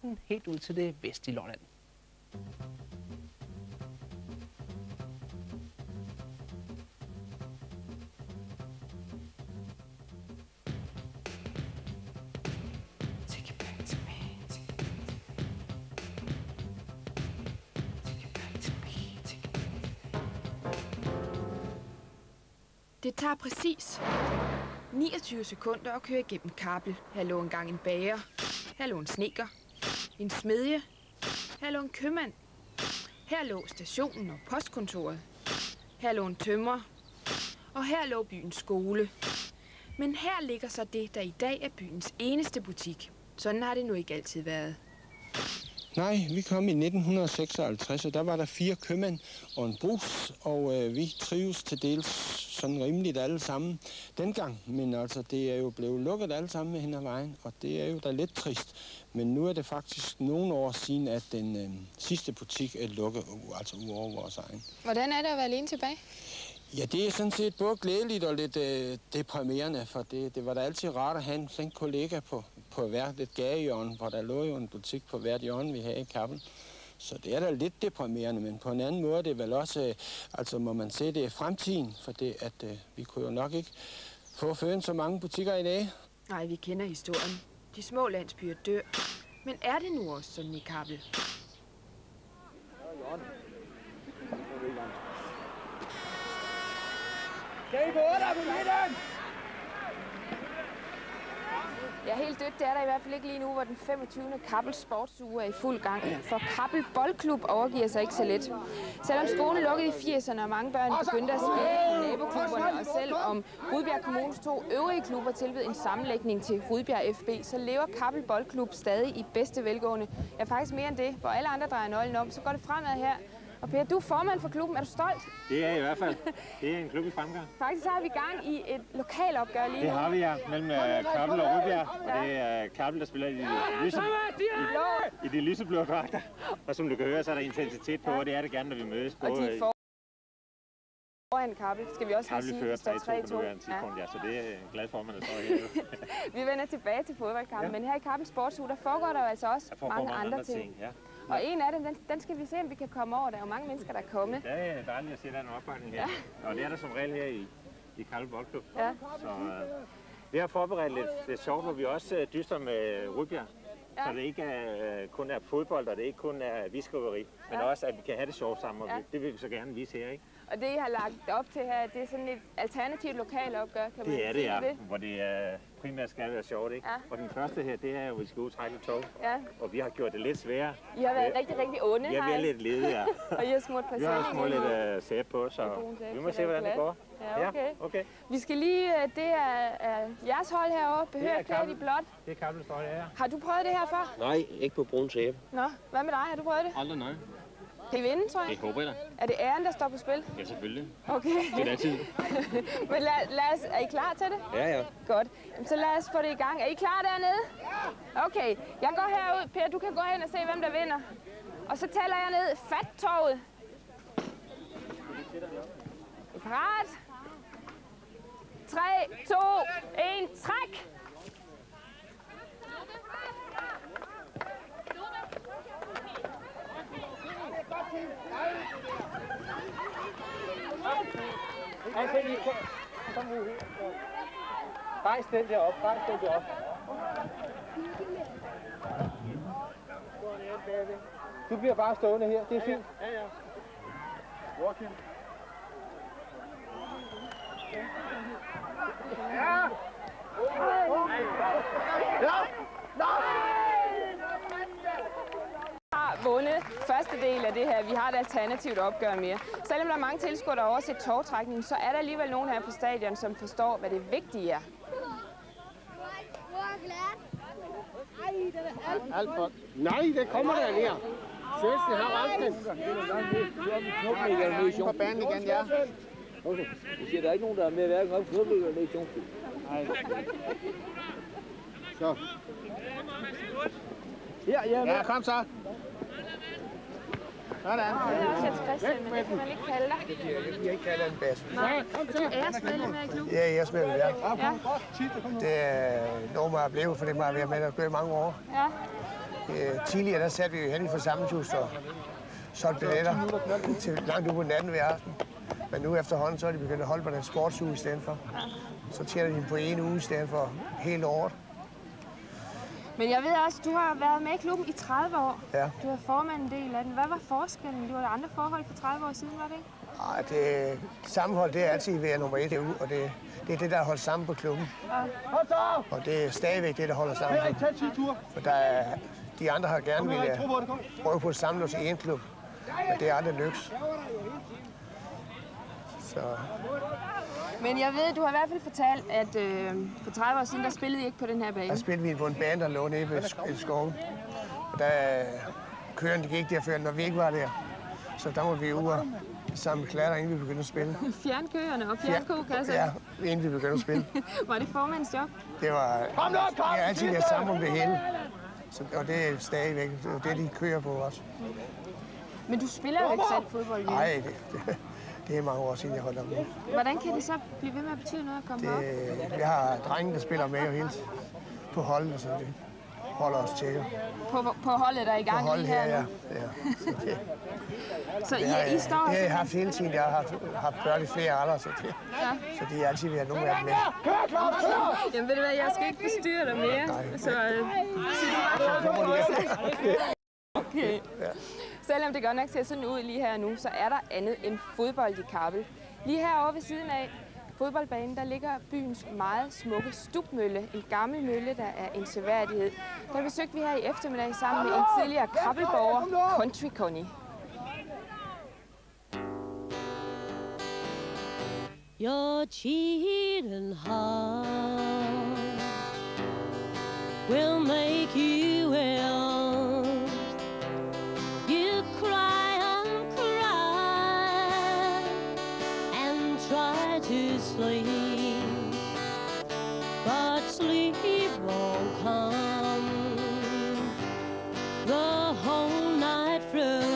den helt ud til det vestlige Lolland. Det tager præcis 29 sekunder at køre igennem Kappel. Her lå engang en bager, her lå en snedker, en smedje, her lå en købmand, her lå stationen og postkontoret, her lå en tømrer, og her lå byens skole. Men her ligger så det, der i dag er byens eneste butik. Sådan har det nu ikke altid været. Nej, vi kom i 1956, og der var der 4 købmænd og en brugs, og vi trives til dels sådan rimeligt alle sammen dengang. Men altså, det er jo blevet lukket alle sammen med hen ad vejen, og det er jo da lidt trist. Men nu er det faktisk nogle år siden, at den sidste butik er lukket, altså udover vores egen. Hvordan er det at være alene tilbage? Ja, det er sådan set både glædeligt og lidt deprimerende, for det var da altid rart at have en kollega på hvert et gadehjørne, hvor der lå jo en butik på hvert hjørne, vi havde i Kappel. Så det er da lidt deprimerende, men på en anden måde det er vel også, altså må man se det i fremtiden, for det at vi kunne jo nok ikke få føden så mange butikker i dag. Nej, vi kender historien. De små landsbyer dør. Men er det nu også sådan i Kappel? Ja, helt dødt, det er der i hvert fald ikke lige nu, hvor den 25. Kappel Sportsuge er i fuld gang. For Kappel Boldklub overgiver sig ikke så let. Selvom skolen lukkede i 80'erne, og mange børn begyndte at spille i naboklubberne, og selv om Rudbjerg Kommunes 2 øvrige klubber tilbød en sammenlægning til Rudbjerg FB, så lever Kappel Boldklub stadig i bedste velgående. Ja, faktisk mere end det. Hvor alle andre drejer nøglen om, så går det fremad her. Og Per, du er formand for klubben. Er du stolt? Det er i hvert fald. Det er en klub i fremgang. Faktisk så har vi gang i et lokalopgør lige nu. Det har vi, ja. Mellem Kappel og Rudbjerg. Og det er Kappel, der spiller i de lyseblå dragter. Og som du kan høre, så er der intensitet på, og det er det gerne, når vi mødes. Og de er foran Kappel, skal vi også lige sige. Kappel fører 3-2 på nuværende tidspunkt, ja. Så det er jeg glad for, at man står her. Vi vender tilbage til fodboldkampen, men her i Kappel Sportsuge, der foregår der jo altså også mange andre ting. Ja. Og en af dem, den skal vi se, om vi kan komme over. Der er jo mange mennesker, der er kommet. Det er dejligt at se, der er en opbakning her. Ja. Og det er der som regel her i Kappel Boldklub. Ja. Så vi har forberedt lidt sjovt, hvor vi også dyster med Rudbjerg. Ja. Så det ikke kun er fodbold, og det ikke kun er viskåberi, men også, at vi kan have det sjovt sammen, og det vil vi så gerne vise her, ikke? Og det, I har lagt op til her, det er sådan et alternativt lokalopgør, kan man sige det? Det er det, ja. Hvor det primært skal være sjovt, ikke? Ja. Og den første her, det er jo, at vi skal ud og trække tog. Ja. Og vi har gjort det lidt sværere. I har været rigtig, rigtig onde her. Vi har været lidt lede, ja. Og I har smurt præcis. Vi har smurt lidt sæt på, så vi må se, hvordan det går. Ja, okay. Vi skal lige, det er jeres hold herovre, behøver klædt i blåt. Det er Kappels hold, ja. Har du prøvet det her før? Nej, ikke på brun sæbe. Nå, hvad med dig? Har du prøvet det? Aldrig, nej. Kan I vinde, tror jeg? Det håber jeg da. Er det æren, der står på spil? Ja, selvfølgelig. Okay. Det er altid. Men er I klar til det? Ja. Godt. Så lad os få det i gang. Er I klar dernede? Okay. Jeg går herud. Per, du kan gå hen og se, hvem der vinder. Og så tæller jeg ned. Fat toget. Parat. 3, 2, 1, træk! Rejs den der op, Du bliver bare stående her, det er fint. Ja. Walk in. Ja! Har vundet første del af det her. Vi har et alternativt opgør mere. Selvom der er mange tilskuere, der har overset togtrækningen, så er der alligevel nogen her på stadion, som forstår, hvad det vigtige er. Nej, det kommer der her. Svendsen har ramt den. På banen igen, ja. Okay. Du siger, der er ikke nogen, der er med hverken op på fodbold eller lektionsspil. Nej. Så. Ja, kom så. Sådan. Christian, men det kan man ikke kalde dig. Jeg kan ikke kalde en bas. Nej, du er æresmedlem her i klubben. Ja, æresmedlem, ja. Det er noget, man har blevet, fordi man har været med at gøre i mange år. Ja. Tidligere der satte vi jo hen i forsamlingshuset og solgte billetter til langt ude på natten hver aften. Men nu efterhånden så er de begyndt at holde på den sportsuge i stedet for. Så tjener de på en uge i stedet for hele året. Men jeg ved også, du har været med i klubben i 30 år. Ja. Du er formand en del af den. Hvad var forskellen? Det var der andre forhold for 30 år siden, var det ikke? Det sammenhold, det er altid ved at nummer 1 derude, og det er det, der har holdt sammen på klubben. Ja. Og det er stadigvæk det, der holder sammen på klubben. For de andre har gerne ville prøve på at samle os i en klub, men det er aldrig lykkes. Så. Men jeg ved, du har i hvert fald fortalt, at for 30 år siden, der spillede I ikke på den her bane. Der spillede vi på en bane, der lå nede ved skoven. Og der køren, de gik der før, når vi ikke var der. Så der må vi ud og samle klatter, inden vi begyndte at spille. Fjern køerne og fjern kokasser? Ja, inden vi begyndte at spille. Var det formandens job? Det var... Vi har altid været sammen om det hele. Og det er stadigvæk det, de kører på også. Men du spiller jo ikke selv fodbold lige? Nej, det er mange år siden, jeg holdt op med. Hvordan kan det så blive ved med at betyde noget at komme op? Vi har drenge, der spiller med og hele på holdet, så det holder os til. På holdet, der er i gang på holdet lige her ja. Så I står... Det har jeg haft hele tiden. Jeg har haft børn i flere aldre, så de har altid været nogle af dem med. Jamen ved du hvad, jeg skal ikke forstyrre dig mere. Nej. Så okay. Ja. Selvom det godt nok ser sådan ud lige her nu, så er der andet end fodbold i Kappel. Lige herovre ved siden af fodboldbanen, der ligger byens meget smukke Stubmølle. En gammel mølle, der er en seværdighed. Der besøgte vi her i eftermiddag sammen med en tidligere Kappelborger, Country Connie. Your cheating heart will make you ill. You cry and cry and try to sleep, but sleep won't come the whole night through.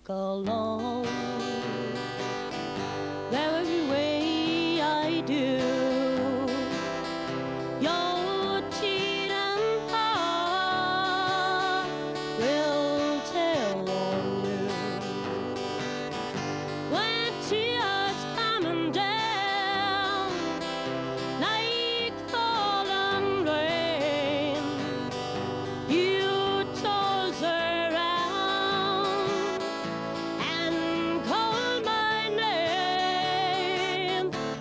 Alone, every way I do. Your cheating heart will tell on you when tears coming down like falling rain. You told her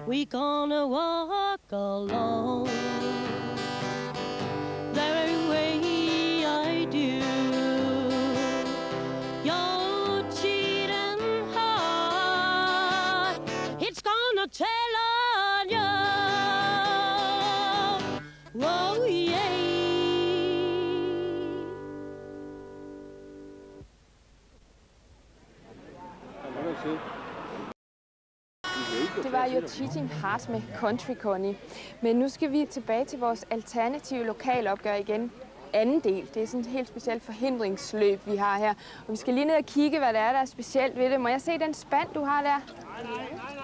we gonna walk alone the very way I do. Your cheating heart, it's gonna tell on you. Oh yeah. Det var Your Cheating Heart med Country Connie. Men nu skal vi tilbage til vores alternative lokalopgør igen. Anden del. Det er sådan et helt specielt forhindringsløb, vi har her. Og vi skal lige ned og kigge, hvad der er specielt ved det. Må jeg se den spand, du har der?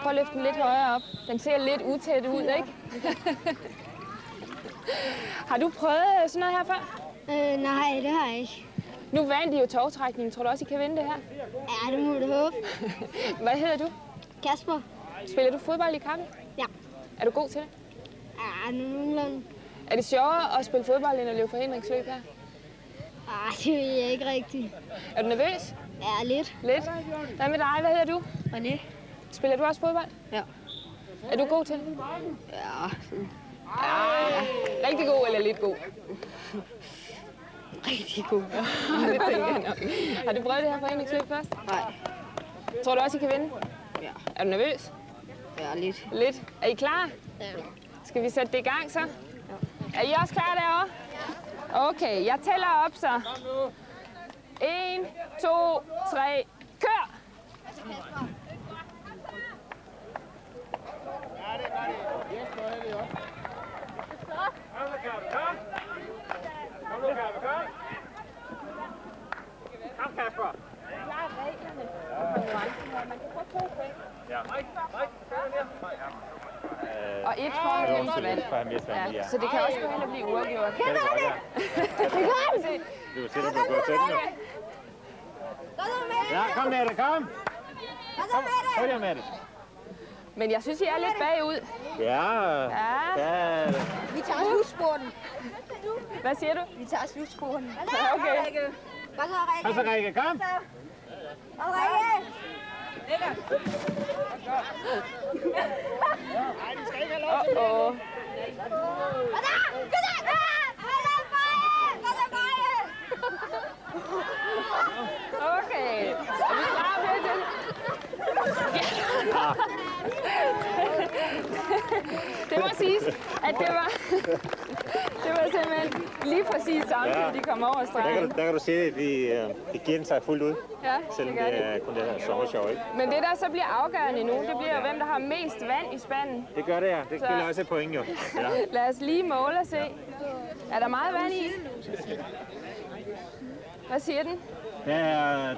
Prøv at løfte den lidt højere op. Den ser lidt utæt ud, ikke? Har du prøvet sådan noget her før? Nej, det har jeg ikke. Nu vandt I jo tovtrækningen. Tror du også, I kan vinde det her? Ja, det må du håbe. Hvad hedder du? Kasper. Spiller du fodbold i Kappel? Ja. Er du god til det? Ja, nogenlunde. Er det sjovere at spille fodbold, end at løbe forhindringsløb her? Det ved jeg ikke rigtigt. Er du nervøs? Ja, lidt. Lidt? Hvad med dig? Hvad hedder du? René. Spiller du også fodbold? Ja. Er du god til det? Ja, sådan. Rigtig god eller lidt god? Rigtig god. Det tænker jeg nok. Har du prøvet det her forhindringsløb først? Nej. Tror du også, I kan vinde? Ja. Er du nervøs? Ja, lidt. Lidt. Er I klar? Ja. Skal vi sætte det i gang så? Ja. Er I også klar derovre? Okay, jeg tæller op så. 1, 2, 3, kør! Kom, Kasper! Og et for at have mest vand. Ja, så det kan også gå hen og blive uafgjort. Det kan se. Du kan se, at du går til den. Ja, kom med det, kom! Kom med det. Men jeg synes, I er lidt bagud. Ja. Vi tager slutspurten. Hvad siger du? Vi tager slutspurten. Okay. Kom så, Rikke, kom! Og Rikke! Okay. Er vi klar med det? Det må siges, at det var simpelthen lige præcis samtidig, de kom over stregen. Der kan du se, at de giver den sig fuldt ud. Ja, selvom det gør det er kun det her sommershow, ikke? Men det, der så bliver afgørende nu, det bliver jo, hvem der har mest vand i spanden. Det gør det, ja. Det spiller også et point, jo. Ja. Lad os lige måle og se. Er der meget vand i? Hvad siger den?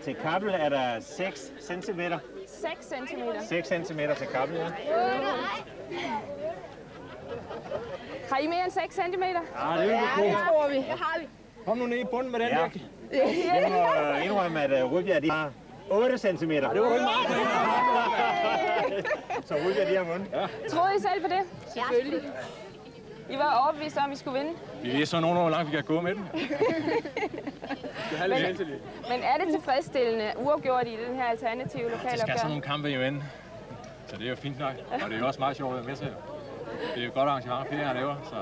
Til kabbel er der 6 cm. 6 cm. 6 cm til kabbel, ja. Har I mere end 6 cm? Ja, det er jo tror vi. Det har vi. Kom nu ned i bunden med den der. Jeg må indrømme, at Rudbjerg, de har 8 cm. Det var jo meget. Så Rudbjerg, de har vundet. Ja. Troede I selv på det? Selvfølgelig. I var overbevist om, at I skulle vinde? Vi ved så nogenlunde, hvor langt vi kan gå med den. Men er det tilfredsstillende uafgjort i den her alternative lokalopgør? Det skal sådan nogle kampe jo ende. Så det er jo fint nok. Og det er jo også meget sjovt at være med til. Det er jo godt arrangement, flere her laver, så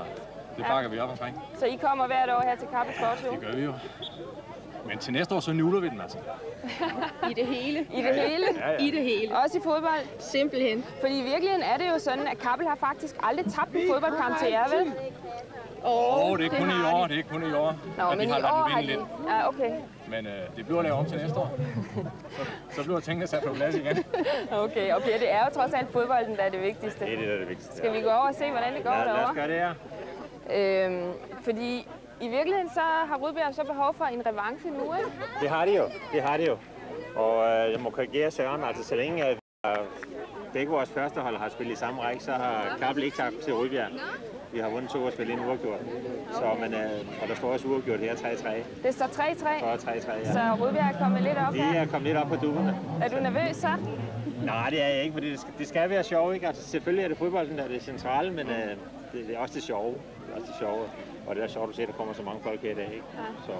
det bakker vi op omkring. Så I kommer hvert år her til Kappel Sportsuge? Det gør vi jo. Men til næste år, så nuller vi den altså. I det hele. I det hele? Ja, ja. I det hele. Også i fodbold? Simpelthen. Fordi i virkeligheden er det jo sådan, at Kappel har faktisk aldrig tabt en fodboldkamp til jer, vel? Det er kun i år, det er kun i år. Nå, men i år har de... Ja, okay. Men det bliver lavet om til næste år. Så bliver tingene sat på plads igen. Okay, og Per, det er jo trods alt fodbolden, der er det vigtigste. Det er det, der er det vigtigste. Skal vi gå over og se, hvordan det går derovre? Lad os gøre det her. Fordi i virkeligheden så har Rudbjerg så behov for en revanche nu, ikke? Det har de jo. Og jeg må korrigere Søren, altså så længe at begge vores første hold har spillet i samme række, så har Kappel ikke tabt til Rudbjerg. Vi har vundet 2 og spillet en uafgjort. Så, og der står også uafgjort her 3-3. Det står 3-3? Så 3-3, ja. Så Rudbjerg er kommet lidt op her? Vi er kommet lidt op på dupperne. Er du nervøs så? Nej, det er jeg ikke, fordi det skal være sjovt, ikke? Altså selvfølgelig er det fodbolden, der er det centrale, men det er også det sjove. Og det er sjovt at se, at der kommer så mange folk her i dag, ikke? Ja. Så...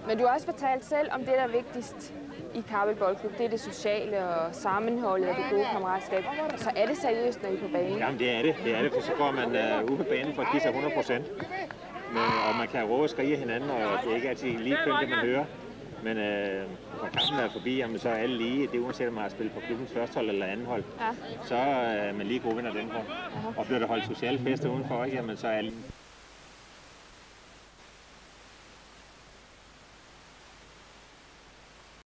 Men du har også fortalt selv om det, der er vigtigst i Kappel Boldklub. Det er det sociale og sammenholdet og det gode kammeratskab. Så er det seriøst, når I er på banen? Jamen det er det, for så går man ud på banen for at give sig 100%. Og man kan råbe og skrige hinanden, og det er ikke altid lige kønt, det man hører. Men når kampen er forbi, jamen, så er alle lige. Det er uanset om man har spillet på klubbens første hold eller anden hold. Ja. Så er man lige god vinder den her. Og bliver der holdt sociale fester udenfor, ikke? Jamen, så er alle